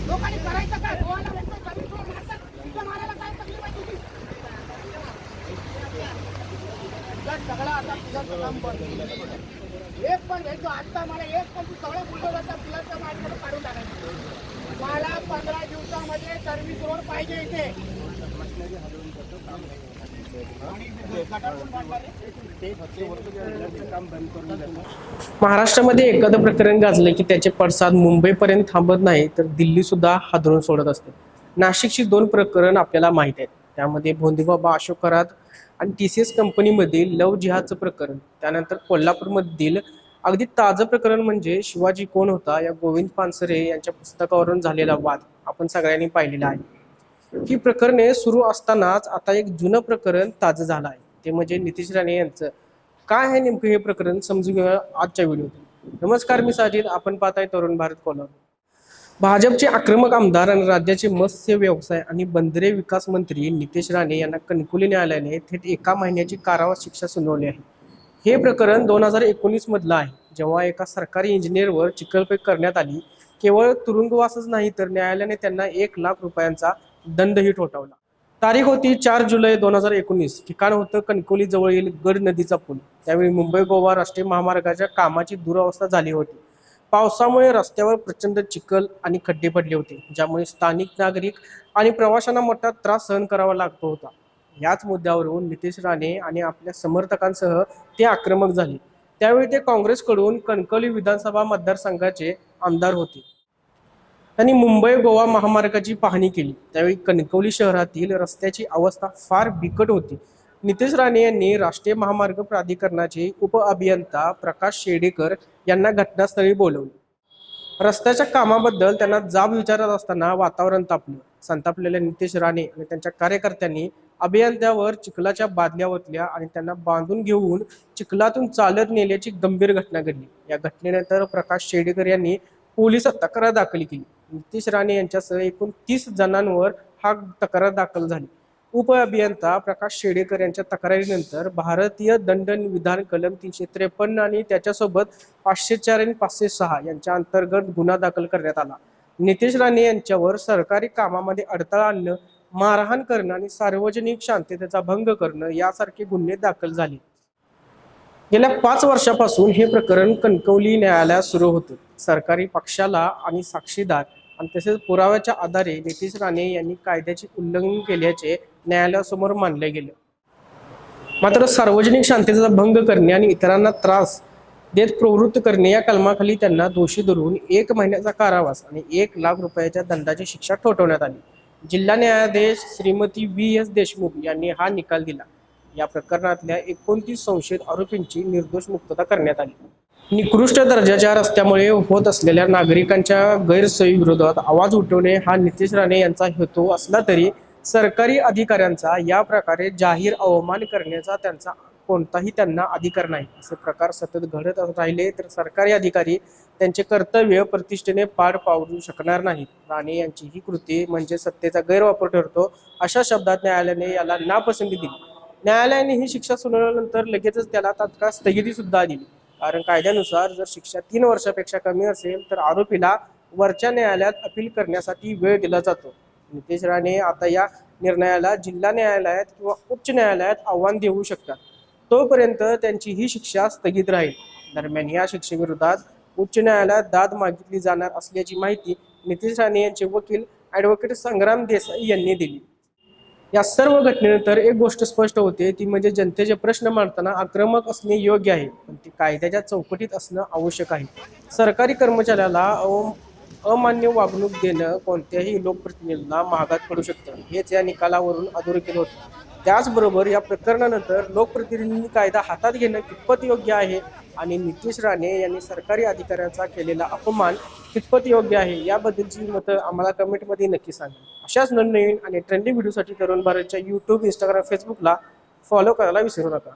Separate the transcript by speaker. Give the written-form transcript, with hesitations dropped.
Speaker 1: लोकांनी करायचं काय? गोवाला भेटतो जमीन सोडून मारतात, तिथं मारायला काय तकलीफ आहे तुझी? सगळं आता तुझं काम बंद. एक पण घ्यायचो आता मला एक पण तू सगळं बुलडोझरच्या पिलाच्या माझ्याकडे काढून टाकायचं. मला 15 दिवसामध्ये सर्व्हिस रोड पाहिजे इथे.
Speaker 2: महाराष्ट्रामध्ये एखादं प्रकरण गाजलं की त्याचे पडसाद मुंबईपर्यंत थांबत नाही तर दिल्ली सुद्धा हादरून सोडत असते. नाशिकची 2 प्रकरण आपल्याला माहित आहेत. त्यामध्ये भोंदूबाबा अशोक कराड आणि TCS कंपनीमधील लव जिहादचं प्रकरण, त्यानंतर कोल्हापूरमधील अगदी ताजं प्रकरण म्हणजे शिवाजी कोण होता या गोविंद पानसरे यांच्या पुस्तकावरून झालेला वाद आपण सगळ्यांनी पाहिलेला आहे. ही प्रकरणे सुरू असतानाच आता एक जुनं प्रकरण ताजं झालं आहे, ते म्हणजे नितेश राणे यांचं. काय आहे नेमकं हे प्रकरण समजून घेऊया आजच्या व्हिडिओत. नमस्कार, मी साजिद, आपण पाहताय तरुण भारत कोल्हापूर. भाजपचे आक्रमक आमदार आणि राज्याचे मत्स्य व्यवसाय आणि बंदरे विकास मंत्री नितेश राणे यांना कणकवली न्यायालयाने थेट 1 महिन्याची कारावास शिक्षा सुनावली आहे. हे प्रकरण 2019 मधलं आहे, जेव्हा एका सरकारी इंजिनियरवर चिखलफेक करण्यात आली. केवळ तुरुंगवासच नाही तर न्यायालयाने त्यांना 1 लाख रुपयांचा दंडही ठोठावला. तारीख होती 4 जुलै 2019. ठिकाण होतं कणकवली जवळील गड नदीचा पूल. त्यावेळी मुंबई गोवा राष्ट्रीय महामार्गाच्या कामाची दुरावस्था झाली होती. पावसामुळे रस्त्यावर प्रचंड चिखल आणि खड्डे पडले होते, ज्यामुळे स्थानिक नागरिक आणि प्रवाशांना मोठा त्रास सहन करावा लागतो होता. याच मुद्द्यावरून नितेश राणे आणि आपल्या समर्थकांसह ते आक्रमक झाले. त्यावेळी ते काँग्रेसकडून कणकवली विधानसभा मतदारसंघाचे आमदार होते. त्यांनी मुंबई गोवा महामार्गाची पाहणी केली. त्यावेळी कणकवली शहरातील रस्त्याची अवस्था फार बिकट होती. नितेश राणे यांनी राष्ट्रीय महामार्ग प्राधिकरणाचे उपअभियंता प्रकाश शेडेकर यांना घटनास्थळी बोलवले. रस्त्याच्या कामाबद्दल त्यांना जाब विचारत असताना वातावरण तापलं. संतापलेल्या नितेश राणे आणि त्यांच्या कार्यकर्त्यांनी अभियंत्यावर चिखलाच्या बादल्या ओतल्या आणि त्यांना बांधून घेऊन चिखलातून चालत नेल्याची गंभीर घटना घडली. या घटनेनंतर प्रकाश शेडेकर यांनी पोलिसात तक्रार दाखल केली. नितेश राणे यांच्यासह एकूण 30 जणांवर हा तक्रार दाखल झाली. उपअभियंता प्रकाश शेडेकर यांच्या तक्रारीनंतर भारतीय दंड विधान कलम 353 आणि त्याच्यासोबत 504 आणि 506 यांच्या अंतर्गत गुन्हा दाखल करण्यात आला. नितेश राणे यांच्यावर सरकारी कामामध्ये अडथळा आणणं, मारहाण करणं आणि सार्वजनिक शांततेचा भंग करणं यासारखे गुन्हे दाखल झाले. गेल्या 5 वर्षापासून हे प्रकरण कणकवली न्यायालयात सुरू होतं. सरकारी पक्षाला आणि साक्षीदार आणि तसेच पुराव्याच्या आधारे नितेश राणे यांनी कायद्याचे उल्लंघन केल्याचे न्यायालयासमोर मांडले गेले. मात्र सार्वजनिक शांततेचा भंग करणे आणि इतरांना त्रास देत प्रवृत्त करणे या कलमाखाली त्यांना दोषी धरून 1 महिन्याचा कारावास आणि 1 लाख रुपयाच्या दंडाची शिक्षा ठोठावण्यात आली. जिल्हा न्यायाधीश श्रीमती VS देशमुख यांनी हा निकाल दिला. या प्रकरणातल्या 29 संशयित आरोपींची निर्दोष मुक्तता करण्यात आली. निकृष्ट दर्जाच्या रस्त्यामुळे होत असलेल्या नागरिकांच्या गैरसोयीविरोधात आवाज उठवणे हा नितेश राणे यांचा हेतू असला तरी सरकारी अधिकाऱ्यांचा या प्रकारे जाहीर अवमान करण्याचा त्यांना अधिकार नाही. असे प्रकार सतत घडत राहिले तर सरकारी अधिकारी त्यांचे कर्तव्य प्रतिष्ठेने पार पाडू शकणार नाहीत. राणे यांची ही कृती म्हणजे सत्तेचा गैरवापर ठरतो, अशा शब्दात न्यायालयाने याला नापसंती दिली. न्यायालयाने ही शिक्षा सुनावल्यानंतर लगेचच त्याला तात्काळ स्थगिती सुद्धा दिली. कारण कायद्यानुसार जर शिक्षा 3 वर्षापेक्षा कमी असेल तर आरोपीला वरच्या न्यायालयात अपील करण्यासाठी वेळ दिला जातो. नितेश राणे आता या निर्णयाला जिल्हा न्यायालयात किंवा उच्च न्यायालयात आव्हान देऊ शकतात. तोपर्यंत त्यांची ही शिक्षा स्थगित राहील. दरम्यान या शिक्षेविरोधात उच्च न्यायालयात दाद मागितली जाणार असल्याची माहिती नितेश राणे यांचे वकील ॲडव्होकेट संग्राम देसाई यांनी दिली. या सर्व घटनेनंतर एक गोष्ट स्पष्ट होते, ती म्हणजे जनतेचे प्रश्न मांडताना आक्रमक असणे योग्य आहे, पण ते कायद्याच्या चौकटीत असणं आवश्यक आहे. सरकारी कर्मचाऱ्याला अमान्य वागणूक देणं कोणत्याही लोकप्रतिनिधीला महागात पडू शकतं, हेच या निकालावरून अधोरेखित होतं. त्याचबरोबर या प्रकरणानंतर लोकप्रतिनिधींनी कायदा हातात घेणं कितपत योग्य आहे आणि नितेश राणे यांनी सरकारी अधिकाऱ्यांचा केलेला अपमान कितपत योग्य आहे याबद्दलची मतं आम्हाला कमेंटमध्ये नक्की सांगा. अशाच नवीन आणि ट्रेंडिंग व्हिडिओसाठी तरुण भारतच्या यूट्यूब, इंस्टाग्राम, फेसबुकला फॉलो करायला विसरू नका.